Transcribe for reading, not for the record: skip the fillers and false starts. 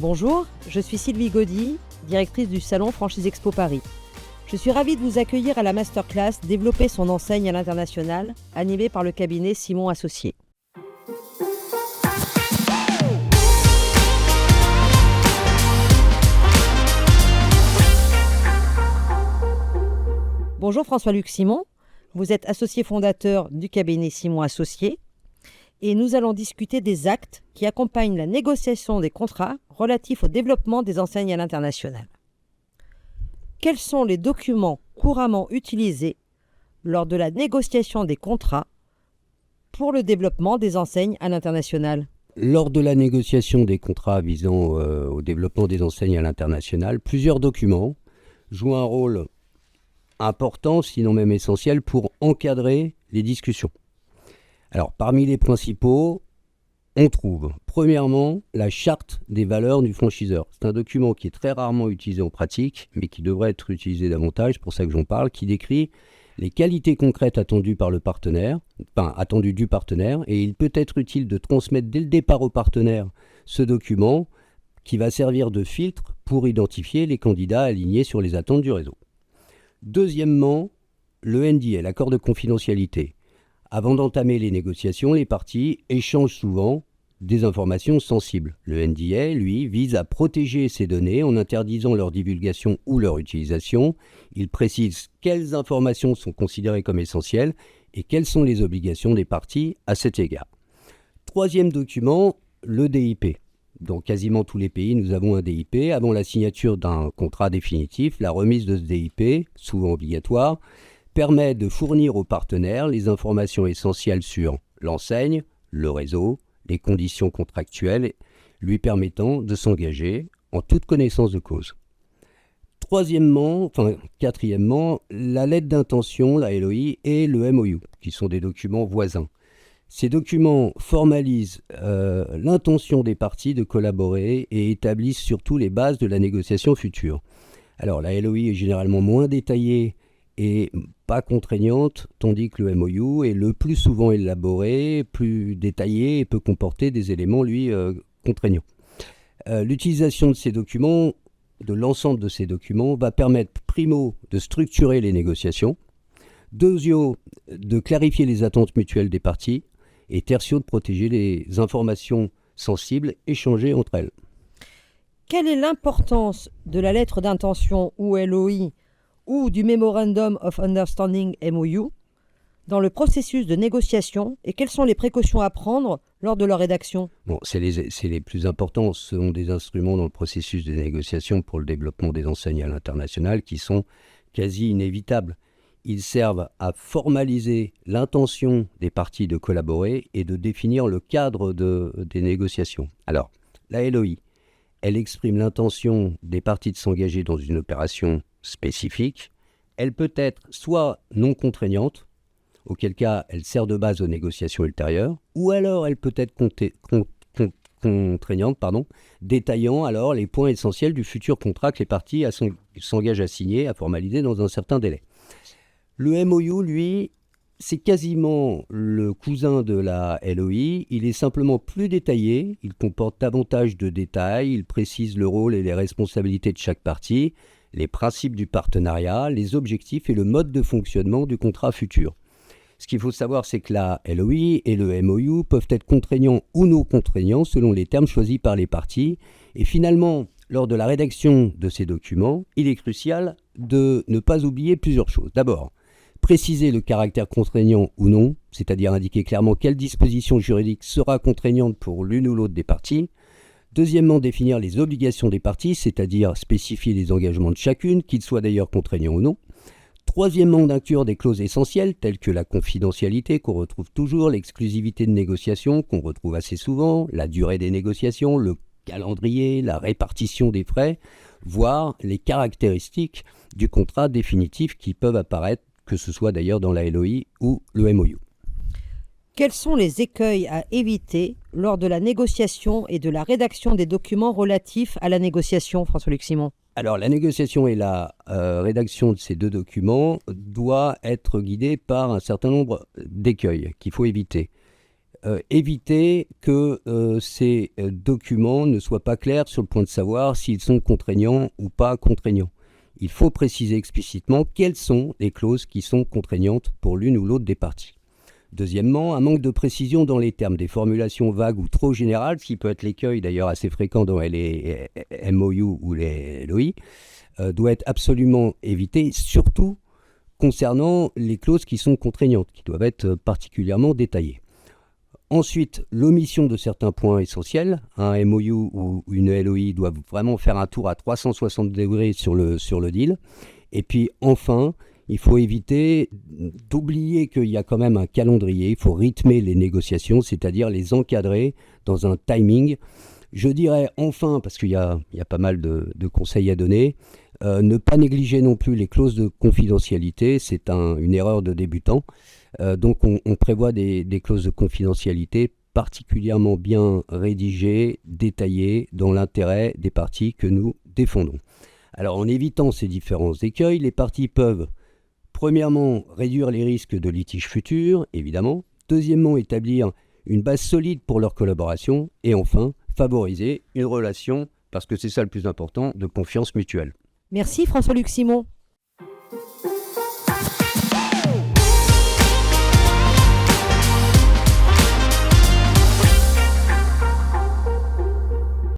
Bonjour, je suis Sylvie Gaudy, directrice du salon Franchise Expo Paris. Je suis ravie de vous accueillir à la masterclass Développer son enseigne à l'international, animée par le cabinet Simon Associés. Bonjour François-Luc Simon, vous êtes associé fondateur du cabinet Simon Associés et nous allons discuter des actes qui accompagnent la négociation des contrats relatifs au développement des enseignes à l'international. Quels sont les documents couramment utilisés lors de la négociation des contrats pour le développement des enseignes à l'international ? Lors de la négociation des contrats visant au développement des enseignes à l'international, plusieurs documents jouent un rôle important, sinon même essentiel, pour encadrer les discussions. Alors, parmi les principaux, on trouve, premièrement, la charte des valeurs du franchiseur. C'est un document qui est très rarement utilisé en pratique, mais qui devrait être utilisé davantage, c'est pour ça que j'en parle, qui décrit les qualités concrètes attendues par le partenaire, attendues du partenaire, et il peut être utile de transmettre dès le départ au partenaire ce document qui va servir de filtre pour identifier les candidats alignés sur les attentes du réseau. Deuxièmement, le NDA, l'accord de confidentialité. Avant d'entamer les négociations, les parties échangent souvent des informations sensibles. Le NDA, lui, vise à protéger ces données en interdisant leur divulgation ou leur utilisation. Il précise quelles informations sont considérées comme essentielles et quelles sont les obligations des parties à cet égard. Troisième document, le DIP. Dans quasiment tous les pays, nous avons un DIP. Avant la signature d'un contrat définitif, la remise de ce DIP, souvent obligatoire, permet de fournir aux partenaires les informations essentielles sur l'enseigne, le réseau, les conditions contractuelles, lui permettant de s'engager en toute connaissance de cause. Quatrièmement, la lettre d'intention, la LOI, et le MOU, qui sont des documents voisins. Ces documents formalisent l'intention des parties de collaborer et établissent surtout les bases de la négociation future. Alors, la LOI est généralement moins détaillée et pas contraignante, tandis que le MOU est le plus souvent élaboré, plus détaillé et peut comporter des éléments, contraignants. L'utilisation de ces documents, de l'ensemble de ces documents, va permettre, primo, de structurer les négociations, deuxio, de clarifier les attentes mutuelles des parties, et tertio, de protéger les informations sensibles échangées entre elles. Quelle est l'importance de la lettre d'intention ou LOI ou du Memorandum of Understanding MOU dans le processus de négociation et quelles sont les précautions à prendre lors de leur rédaction ? C'est les plus importants. Ce sont des instruments dans le processus de négociation pour le développement des enseignes à l'international qui sont quasi inévitables. Ils servent à formaliser l'intention des parties de collaborer et de définir le cadre des négociations. Alors, la LOI, elle exprime l'intention des parties de s'engager dans une opération spécifique. Elle peut être soit non contraignante, auquel cas elle sert de base aux négociations ultérieures, ou alors elle peut être contraignante, détaillant alors les points essentiels du futur contrat que les parties s'engagent à signer, à formaliser dans un certain délai. Le MOU, lui, c'est quasiment le cousin de la LOI. Il est simplement plus détaillé, il comporte davantage de détails, il précise le rôle et les responsabilités de chaque partie, les principes du partenariat, les objectifs et le mode de fonctionnement du contrat futur. Ce qu'il faut savoir, c'est que la LOI et le MOU peuvent être contraignants ou non contraignants selon les termes choisis par les parties. Et finalement, lors de la rédaction de ces documents, il est crucial de ne pas oublier plusieurs choses. D'abord, préciser le caractère contraignant ou non, c'est-à-dire indiquer clairement quelle disposition juridique sera contraignante pour l'une ou l'autre des parties. Deuxièmement, définir les obligations des parties, c'est-à-dire spécifier les engagements de chacune, qu'ils soient d'ailleurs contraignants ou non. Troisièmement, d'inclure des clauses essentielles telles que la confidentialité qu'on retrouve toujours, l'exclusivité de négociation qu'on retrouve assez souvent, la durée des négociations, le calendrier, la répartition des frais, voire les caractéristiques du contrat définitif qui peuvent apparaître, que ce soit d'ailleurs dans la LOI ou le MOU. Quels sont les écueils à éviter lors de la négociation et de la rédaction des documents relatifs à la négociation, François-Luc Simon ? Alors, la négociation et la rédaction de ces deux documents doit être guidée par un certain nombre d'écueils qu'il faut éviter. éviter que ces documents ne soient pas clairs sur le point de savoir s'ils sont contraignants ou pas contraignants. Il faut préciser explicitement quelles sont les clauses qui sont contraignantes pour l'une ou l'autre des parties. Deuxièmement, un manque de précision dans les termes, des formulations vagues ou trop générales, ce qui peut être l'écueil d'ailleurs assez fréquent dans les MOU ou les LOI, doit être absolument évité, surtout concernant les clauses qui sont contraignantes, qui doivent être particulièrement détaillées. Ensuite, l'omission de certains points essentiels. Un MOU ou une LOI doivent vraiment faire un tour à 360 degrés sur le deal. Et puis enfin, il faut éviter d'oublier qu'il y a quand même un calendrier. Il faut rythmer les négociations, c'est-à-dire les encadrer dans un timing. Je dirais enfin, parce qu'il y a pas mal de conseils à donner, ne pas négliger non plus les clauses de confidentialité. C'est une erreur de débutant. Donc on prévoit des clauses de confidentialité particulièrement bien rédigées, détaillées, dans l'intérêt des parties que nous défendons. Alors en évitant ces différents écueils, les parties peuvent premièrement réduire les risques de litiges futurs, évidemment. Deuxièmement, établir une base solide pour leur collaboration. Et enfin, favoriser une relation, parce que c'est ça le plus important, de confiance mutuelle. Merci François-Luc Simon.